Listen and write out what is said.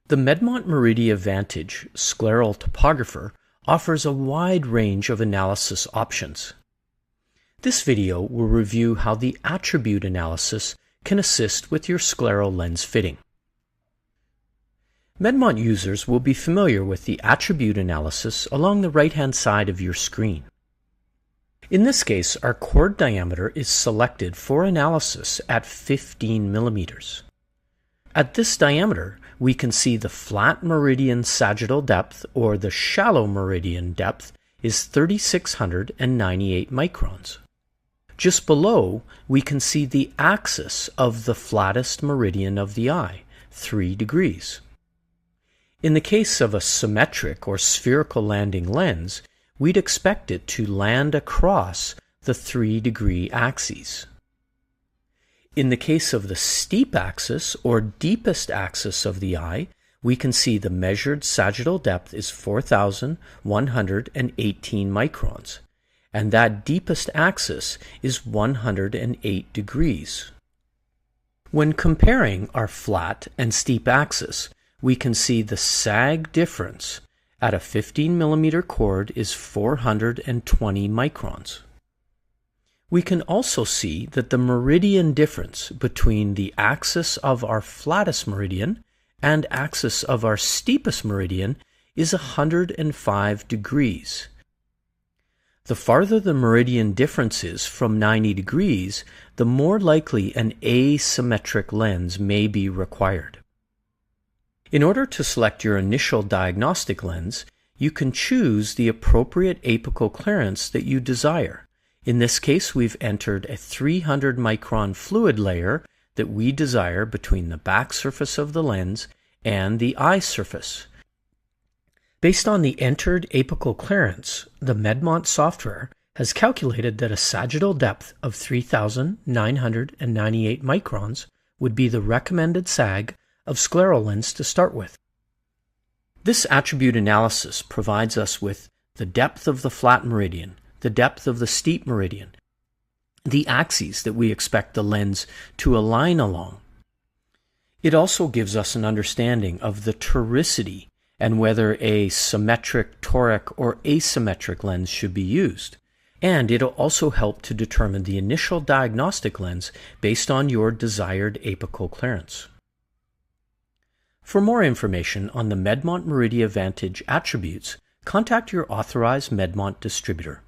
The Medmont Meridia Vantage scleral topographer offers a wide range of analysis options. This video will review how the attribute analysis can assist with your scleral lens fitting. Medmont users will be familiar with the attribute analysis along the right-hand side of your screen. In this case, our chord diameter is selected for analysis at 15 millimeters. At this diameter, we can see the flat meridian sagittal depth, or the shallow meridian depth, is 3,698 microns. Just below, we can see the axis of the flattest meridian of the eye, 3 degrees. In the case of a symmetric or spherical landing lens, we'd expect it to land across the 3-degree axes. In the case of the steep axis or deepest axis of the eye, we can see the measured sagittal depth is 4,118 microns, and that deepest axis is 108 degrees. When comparing our flat and steep axis, we can see the sag difference at a 15 millimeter chord is 420 microns. We can also see that the meridian difference between the axis of our flattest meridian and axis of our steepest meridian is 105 degrees. The farther the meridian difference is from 90 degrees, the more likely an asymmetric lens may be required. In order to select your initial diagnostic lens, you can choose the appropriate apical clearance that you desire. In this case, we've entered a 300 micron fluid layer that we desire between the back surface of the lens and the eye surface. Based on the entered apical clearance, the Medmont software has calculated that a sagittal depth of 3,998 microns would be the recommended sag of scleral lens to start with. This attribute analysis provides us with the depth of the flat meridian, the depth of the steep meridian, the axes that we expect the lens to align along. It also gives us an understanding of the toricity and whether a symmetric, toric, or asymmetric lens should be used. And it'll also help to determine the initial diagnostic lens based on your desired apical clearance. For more information on the Medmont Meridia Vantage attributes, contact your authorized Medmont distributor.